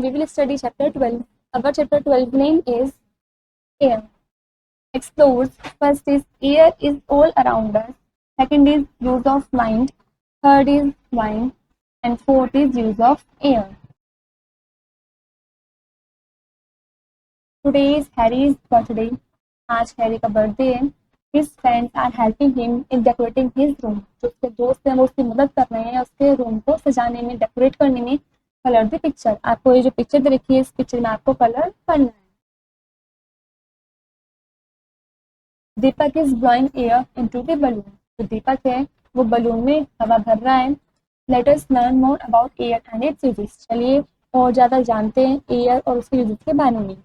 we will study chapter 12. Our chapter 12 name is air. Explores. First is air is all around us. Second is use of mind. Third is wine. And fourth is use of air. Today is Harry's birthday. आज Harry का birthday है. His friends are helping him in decorating his room. जो उसके दोस्त हैं वो उसकी मदद कर रहे हैं उसके रूम को सजाने में, डेकोरेट करने में. Colour the picture. आपको ये जो पिक्चर दे रखी है इस पिक्चर में आपको कलर करना है. Deepak is blowing air into the balloon. जो दीपक है वो बलून में हवा भर रहा है. Let us learn more about air and it's uses. चलिए और ज़्यादा जानते हैं एयर और उसके यूजेस के बारे में.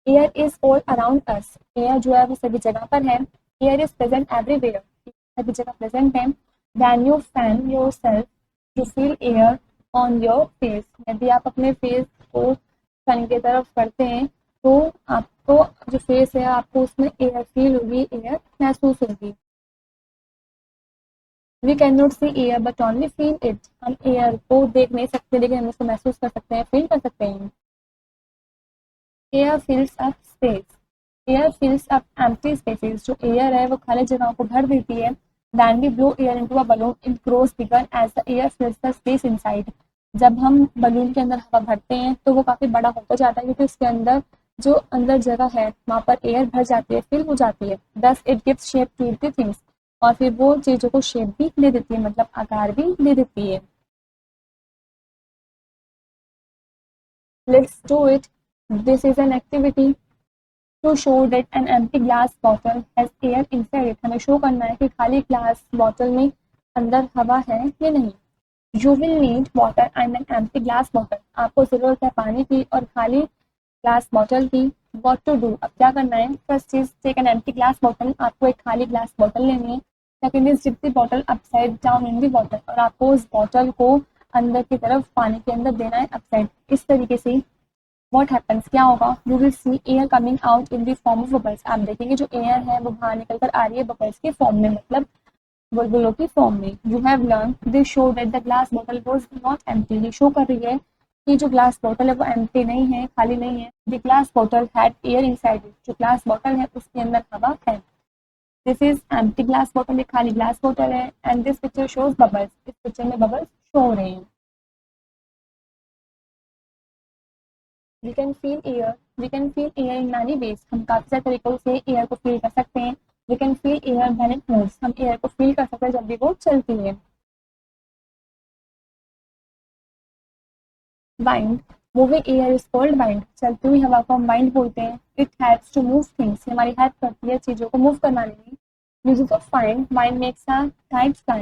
Air is all around us. Air जो है वो सभी जगह पर है. Air is present everywhere. सभी जगह प्रेजेंट है. When you fan yourself to feel air on your face. यदि आप अपने फेस को सन की तरफ करते हैं तो आपको जो फेस है आपको उसमें एयर फील होगी, एयर महसूस होगी. We can not see air but only feel it. हम एयर को देख नहीं सकते लेकिन हम उसको महसूस कर सकते हैं, फील कर सकते हैं. Air fills up space. Air fills up empty spaces. जो एयर है वो खाली जगहों को भर देती है. When we blow air into a balloon, it grows bigger as the air fills the space inside. जब हम बलून के अंदर हवा भरते हैं तो वो काफ़ी बड़ा होता जाता है क्योंकि उसके अंदर जो अंदर जगह है वहाँ पर एयर भर जाती है, फिल हो जाती है. Thus it gives shape to the things. और फिर वो चीज़ों को शेप भी दे देती है, मतलब आकार भी दे देती है. Let's do it. This is an activity to show that an empty glass bottle has air inside it. हमें शो करना है कि खाली ग्लास बॉटल में अंदर हवा है या नहीं. You will need water and an empty glass bottle. आपको ज़रूरत है पानी की और खाली ग्लास बॉटल की. What to do? अब क्या करना है. First is take an empty glass bottle. आपको एक खाली ग्लास बॉटल लेनी है. Second is dip the bottle upside down in the water. और आपको उस बॉटल को अंदर की तरफ पानी के अंदर देना है अपसाइड. इस तरीके से What happens? क्या होगा. You will see air coming out in the form of bubbles. आप देखेंगे जो एयर है वो बाहर निकल कर आ रही है बबल्स के फॉर्म में, मतलब बुलबुलों की फॉर्म में. You have learned. This show that the glass bottle was not empty. ये शो कर रही है कि जो ग्लास बॉटल है वो एम्प्टी नहीं है, खाली नहीं है. The glass bottle had air inside it. जो ग्लास बॉटल है उसके अंदर हवा है. This is empty glass bottle. ये खाली ग्लास बॉटल है. And this picture shows bubbles. इस पिक्चर में बबल्स शो हो रहे हैं. We can feel air. We can feel air in many ways. हम काफ़ी सारे तरीकों से एयर को फील कर सकते हैं. We can feel air when it moves. हम एयर को फील कर सकते हैं जब भी वो चलती है. Wind. Moving air is called wind. चलती हुई हवा को हम wind बोलते हैं. It helps to move things. हमारी हेल्प करती है चीज़ों को मूव करवाने में. Uses of wind. Wind makes a kite fly.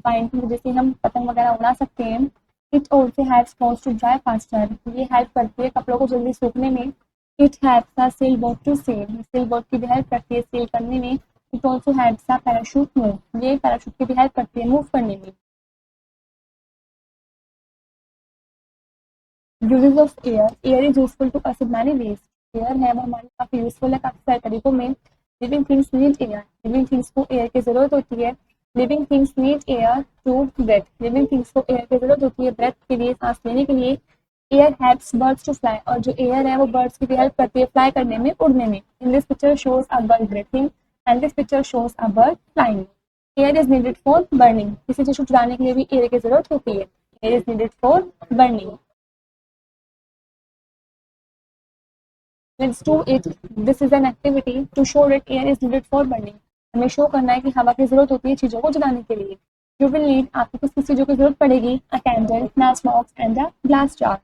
Wind की वजह से हम पतंग वगैरह उड़ा सकते हैं. It also helps clothes to dry faster. ये हेल्प करती है कपड़ों को जल्दी सूखने में. It helps a sailboat to sail. Sailboat की भी हेल्प करती है सेल करने में. It also helps a parachute move. ये पैराशूट की भी हेल्प करती है मूव करने में. Uses of air. Air is useful to us in many ways. Air है वो हमारे काफ़ी यूजफुल है काफ़ी सारे तरीकों में. Living things need air. Living things को एयर की ज़रूरत होती है. Living things need air to breathe. Living things को एयर की जरूरत होती है ब्रेथ के लिए, सांस लेने के लिए. Air helps birds to fly. और जो एयर है वो बर्ड्स की भी हेल्प करती है फ्लाई करने में, उड़ने में. In this picture shows a bird breathing and this picture shows a bird flying. Air is needed for burning. किसी चीज को जलाने के लिए भी एयर की जरूरत होती है. Air is needed for burning. Let's do it. This is an activity to show that air is needed for burning. हमें शो करना है कि हवा की जरूरत होती है चीजों को जलाने के लिए. You will need. आपको किस किस चीजों की जरूरत पड़ेगी. A candle, match box and a glass jar.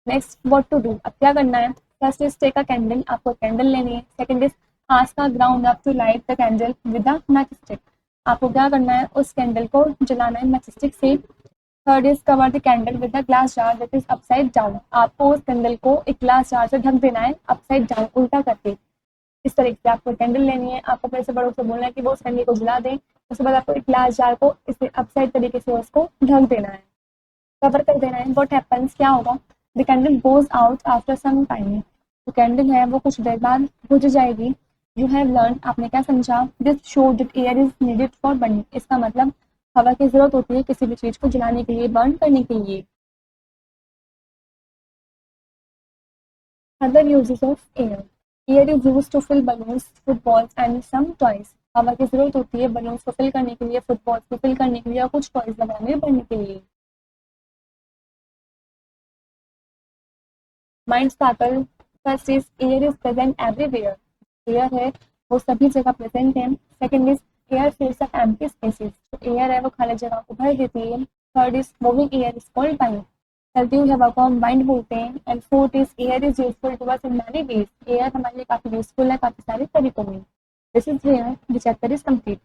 Next, what to do? अब क्या करना है. First is take a candle. आपको कैंडल लेनी है. Second is ask a ground up to light the candle with a matchstick. आपको क्या करना है उस कैंडल को जलाना है मैचस्टिक से. Third is cover the candle with the glass jar that is upside down. आपको उस कैंडल को एक ग्लास जार से ढक देना है अपसाइड डाउन, उल्टा करके. इस तरीके से आपको कैंडल लेनी है. आपको अपने से बड़ों से बोलना है कि वो उस कैंडल को जला दें. उसके बाद आपको एक ग्लास जार को इसे अपसाइड तरीके से उसको ढक देना है, कवर कर देना है. What happens. क्या होगा. The candle goes out after some time. जो कैंडल है वो कुछ देर बाद बुझ जाएगी. You have learn. आपने क्या समझा. This show that air is needed for burning. इसका मतलब हवा की ज़रूरत होती है किसी भी चीज़ को जलाने के लिए, बर्न करने के लिए। Other uses of air, air is use to fill balloons, footballs and some toys. हवा की ज़रूरत होती है बलून्स को फिल करने के लिए, फुटबॉल्स को फिल करने के लिए और कुछ टॉयज लगाने बनने के लिए। Mind sparkle first is air is present everywhere. Air है वो सभी जगह प्रेजेंट है। Second is air fills up empty spaces, जो एयर है वो खाली जगह को भर देती है। Third is moving air is called time, चलती हुई हवा को हम वाइंड बोलते हैं। And fourth is air is useful to us in many ways, air हमारे लिए काफी यूजफुल है काफी सारे तरीकों में। This is here the chapter is complete.